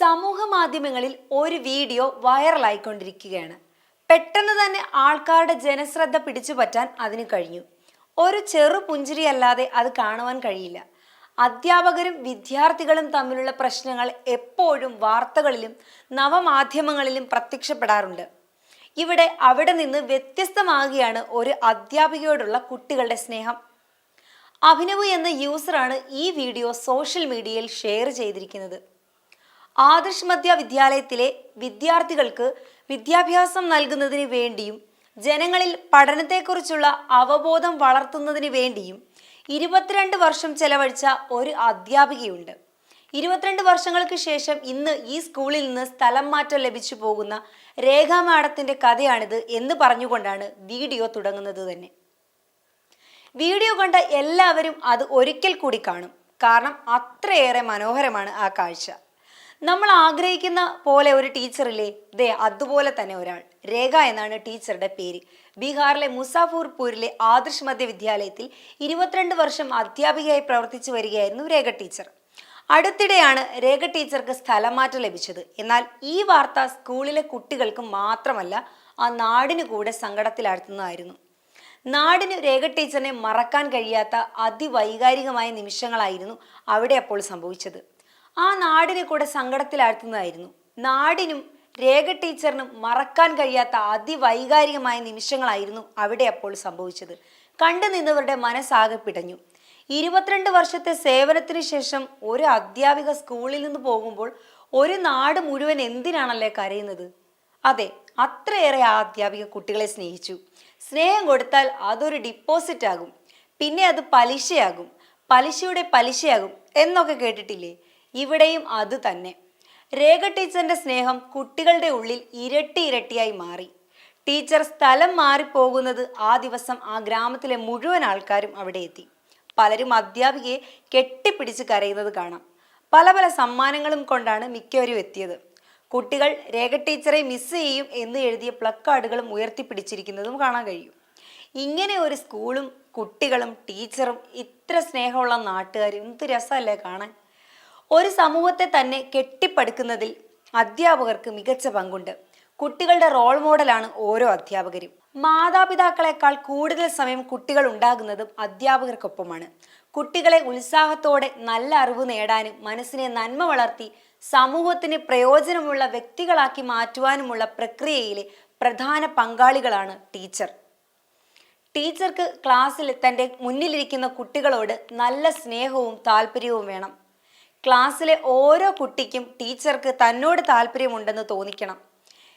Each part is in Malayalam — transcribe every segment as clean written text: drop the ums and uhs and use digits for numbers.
സമൂഹ മാധ്യമങ്ങളിൽ ഒരു വീഡിയോ വൈറലായിക്കൊണ്ടിരിക്കുകയാണ്. പെട്ടെന്ന് തന്നെ ആൾക്കാരുടെ ജനശ്രദ്ധ പിടിച്ചുപറ്റാൻ അതിന് കഴിഞ്ഞു. ഒരു ചെറു പുഞ്ചിരിയല്ലാതെ അത് കാണുവാൻ കഴിയില്ല. അധ്യാപകരും വിദ്യാർത്ഥികളും തമ്മിലുള്ള പ്രശ്നങ്ങൾ എപ്പോഴും വാർത്തകളിലും നവമാധ്യമങ്ങളിലും പ്രത്യക്ഷപ്പെടാറുണ്ട്. അവിടെ നിന്ന് വ്യത്യസ്തമാകുകയാണ് ഒരു അധ്യാപികയോടുള്ള കുട്ടികളുടെ സ്നേഹം. അഭിനവ് എന്ന യൂസറാണ് ഈ വീഡിയോ സോഷ്യൽ മീഡിയയിൽ ഷെയർ ചെയ്തിരിക്കുന്നത്. ആദർശ് മധ്യ വിദ്യാലയത്തിലെ വിദ്യാർത്ഥികൾക്ക് വിദ്യാഭ്യാസം നൽകുന്നതിന് വേണ്ടിയും ജനങ്ങളിൽ പഠനത്തെക്കുറിച്ചുള്ള അവബോധം വളർത്തുന്നതിന് വേണ്ടിയും 22 വർഷം ചെലവഴിച്ച ഒരു അധ്യാപികയുണ്ട്. 22 വർഷങ്ങൾക്ക് ശേഷം ഇന്ന് ഈ സ്കൂളിൽ നിന്ന് സ്ഥലം മാറ്റം ലഭിച്ചു പോകുന്ന രേഖ മാഡത്തിന്റെ കഥയാണിത് എന്ന് പറഞ്ഞുകൊണ്ടാണ് വീഡിയോ തുടങ്ങുന്നത് തന്നെ. വീഡിയോ കണ്ട എല്ലാവരും അത് ഒരിക്കൽ കൂടി കാണും. കാരണം അത്രയേറെ മനോഹരമാണ് ആ കാഴ്ച. നമ്മൾ ആഗ്രഹിക്കുന്ന പോലെ ഒരു ടീച്ചറില്ലേ, ദേ അതുപോലെ തന്നെ ഒരാൾ. രേഖ എന്നാണ് ടീച്ചറുടെ പേര്. ബീഹാറിലെ മുസാഫർപൂരിലെ ആദർശ് മധ്യ വിദ്യാലയത്തിൽ 22 വർഷം അധ്യാപികയായി പ്രവർത്തിച്ചു വരികയായിരുന്നു രേഖ ടീച്ചർ. അടുത്തിടെയാണ് രേഖ ടീച്ചർക്ക് സ്ഥലമാറ്റം ലഭിച്ചത്. എന്നാൽ ഈ വാർത്ത സ്കൂളിലെ കുട്ടികൾക്ക് മാത്രമല്ല, ആ നാടിന് കൂടെ സങ്കടത്തിലാഴ്ത്തുന്നതായിരുന്നു. നാടിന് രേഖ ടീച്ചറിനെ മറക്കാൻ കഴിയാത്ത അതിവൈകാരികമായ നിമിഷങ്ങളായിരുന്നു അവിടെ അപ്പോൾ സംഭവിച്ചത്. ആ നാടിനെ കൂടെ സങ്കടത്തിലാഴ്ത്തുന്നതായിരുന്നു. നാടിനും രേഖ ടീച്ചറിനും മറക്കാൻ കഴിയാത്ത അതിവൈകാരികമായ നിമിഷങ്ങളായിരുന്നു അവിടെ അപ്പോൾ സംഭവിച്ചത്. കണ്ടു നിന്നവരുടെ മനസ്സാകെ പിടഞ്ഞു. 22 വർഷത്തെ സേവനത്തിന് ശേഷം ഒരു അധ്യാപിക സ്കൂളിൽ നിന്ന് പോകുമ്പോൾ ഒരു നാട് മുഴുവൻ എന്തിനാണല്ലേ കരയുന്നത്? അതെ, അത്രയേറെ ആ അധ്യാപിക കുട്ടികളെ സ്നേഹിച്ചു. സ്നേഹം കൊടുത്താൽ അതൊരു ഡിപ്പോസിറ്റ് ആകും, പിന്നെ അത് പലിശയാകും, പലിശയുടെ പലിശയാകും എന്നൊക്കെ കേട്ടിട്ടില്ലേ? ഇവിടെയും അത് തന്നെ. രേഖ ടീച്ചറിന്റെ സ്നേഹം കുട്ടികളുടെ ഉള്ളിൽ ഇരട്ടിയായി മാറി. ടീച്ചർ സ്ഥലം മാറിപ്പോകുന്നത് ആ ദിവസം ആ ഗ്രാമത്തിലെ മുഴുവൻ ആൾക്കാരും അവിടെ എത്തി. പലരും അധ്യാപികയെ കെട്ടിപ്പിടിച്ച് കരയുന്നത് കാണാം. പല സമ്മാനങ്ങളും കൊണ്ടാണ് മിക്കവരും എത്തിയത്. കുട്ടികൾ രേഖ ടീച്ചറെ മിസ് ചെയ്യും എന്ന് എഴുതിയ പ്ലക്കാർഡുകളും ഉയർത്തിപ്പിടിച്ചിരിക്കുന്നതും കാണാൻ കഴിയും. ഇങ്ങനെ ഒരു സ്കൂളും കുട്ടികളും ടീച്ചറും ഇത്ര സ്നേഹമുള്ള നാട്ടുകാരും എന്ത് രസമല്ലേ കാണാൻ. ഒരു സമൂഹത്തെ തന്നെ കെട്ടിപ്പടുക്കുന്നതിൽ അധ്യാപകർക്ക് മികച്ച പങ്കുണ്ട്. കുട്ടികളുടെ റോൾ മോഡലാണ് ഓരോ അധ്യാപകരും. മാതാപിതാക്കളെക്കാൾ കൂടുതൽ സമയം കുട്ടികൾ ഉണ്ടാകുന്നതും അധ്യാപകർക്കൊപ്പമാണ്. കുട്ടികളെ ഉത്സാഹത്തോടെ നല്ല അറിവ് നേടാനും മനസ്സിനെ നന്മ വളർത്തി സമൂഹത്തിന് പ്രയോജനമുള്ള വ്യക്തികളാക്കി മാറ്റുവാനുമുള്ള പ്രക്രിയയിലെ പ്രധാന പങ്കാളികളാണ് ടീച്ചർ. ടീച്ചർക്ക് ക്ലാസ്സിൽ തൻ്റെ മുന്നിലിരിക്കുന്ന കുട്ടികളോട് നല്ല സ്നേഹവും താല്പര്യവും വേണം. ക്ലാസ്സിലെ ഓരോ കുട്ടിക്കും ടീച്ചർക്ക് തന്നോട് താല്പര്യമുണ്ടെന്ന് തോന്നിക്കണം.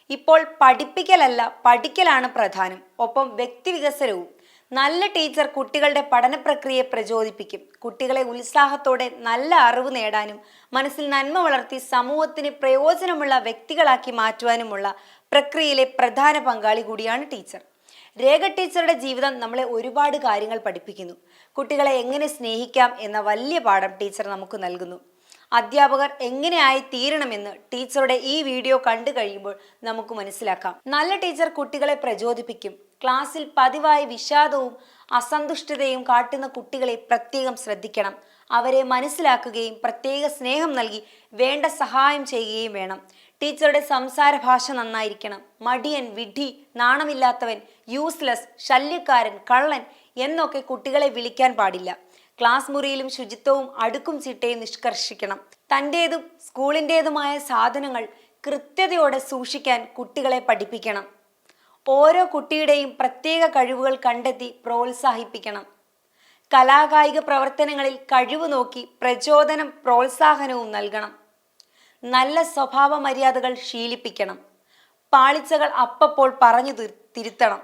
ഇപ്പോൾ പഠിപ്പിക്കലല്ല, പഠിക്കലാണ് പ്രധാനം. ഒപ്പം വ്യക്തിവികസനവും. നല്ല ടീച്ചർ കുട്ടികളുടെ പഠന പ്രക്രിയയെ പ്രചോദിപ്പിക്കും. കുട്ടികളെ ഉത്സാഹത്തോടെ നല്ല അറിവ് നേടാനും മനസ്സിൽ നന്മ വളർത്തി സമൂഹത്തിന് പ്രയോജനമുള്ള വ്യക്തികളാക്കി മാറ്റുവാനുമുള്ള പ്രക്രിയയിലെ പ്രധാന പങ്കാളി കൂടിയാണ് ടീച്ചർ. രേഖ ടീച്ചറുടെ ജീവിതം നമ്മളെ ഒരുപാട് കാര്യങ്ങൾ പഠിപ്പിക്കുന്നു. കുട്ടികളെ എങ്ങനെ സ്നേഹിക്കാം എന്ന വലിയ പാഠം ടീച്ചർ നമുക്ക് നൽകുന്നു. അധ്യാപകർ എങ്ങനെയായി തീരണമെന്ന് ടീച്ചറുടെ ഈ വീഡിയോ കണ്ടു കഴിയുമ്പോൾ നമുക്ക് മനസ്സിലാക്കാം. നല്ല ടീച്ചർ കുട്ടികളെ പ്രചോദിപ്പിക്കും. ക്ലാസ്സിൽ പതിവായി വിഷാദവും അസന്തുഷ്ടതയും കാട്ടുന്ന കുട്ടികളെ പ്രത്യേകം ശ്രദ്ധിക്കണം. അവരെ മനസ്സിലാക്കുകയും പ്രത്യേക സ്നേഹം നൽകി വേണ്ട സഹായം ചെയ്യുകയും വേണം. ടീച്ചറുടെ സംസാര ഭാഷ നന്നായിരിക്കണം. മടിയൻ, വിഡ്ഢി, നാണമില്ലാത്തവൻ, യൂസ്ലെസ്, ശല്യക്കാരൻ, കള്ളൻ എന്നൊക്കെ കുട്ടികളെ വിളിക്കാൻ പാടില്ല. ക്ലാസ് മുറിയിലും ശുചിത്വവും അടുക്കും ചിട്ടയും നിഷ്കർഷിക്കണം. തൻ്റേതും സ്കൂളിൻ്റേതുമായ സാധനങ്ങൾ കൃത്യതയോടെ സൂക്ഷിക്കാൻ കുട്ടികളെ പഠിപ്പിക്കണം. ഓരോ കുട്ടിയുടെയും പ്രത്യേക കഴിവുകൾ കണ്ടെത്തി പ്രോത്സാഹിപ്പിക്കണം. കലാകായിക പ്രവർത്തനങ്ങളിൽ കഴിവ് നോക്കി പ്രചോദനം പ്രോത്സാഹനവും നൽകണം. നല്ല സ്വഭാവ മര്യാദകൾ ശീലിപ്പിക്കണം. പാളിച്ചകൾ അപ്പപ്പോൾ പറഞ്ഞു തിരുത്തണം.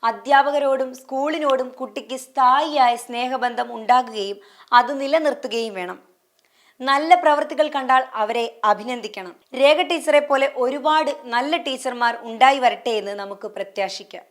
അധ്യാപകരോടും സ്കൂളിനോടും കുട്ടിക്ക് സ്ഥായിയായ സ്നേഹബന്ധം ഉണ്ടാകുകയും അത് നിലനിർത്തുകയും വേണം. നല്ല പ്രവൃത്തികൾ കണ്ടാൽ അവരെ അഭിനന്ദിക്കണം. രേഖ ടീച്ചറെ പോലെ ഒരുപാട് നല്ല ടീച്ചർമാർ ഉണ്ടായി വരട്ടെ എന്ന് നമുക്ക് പ്രത്യാശിക്കാം.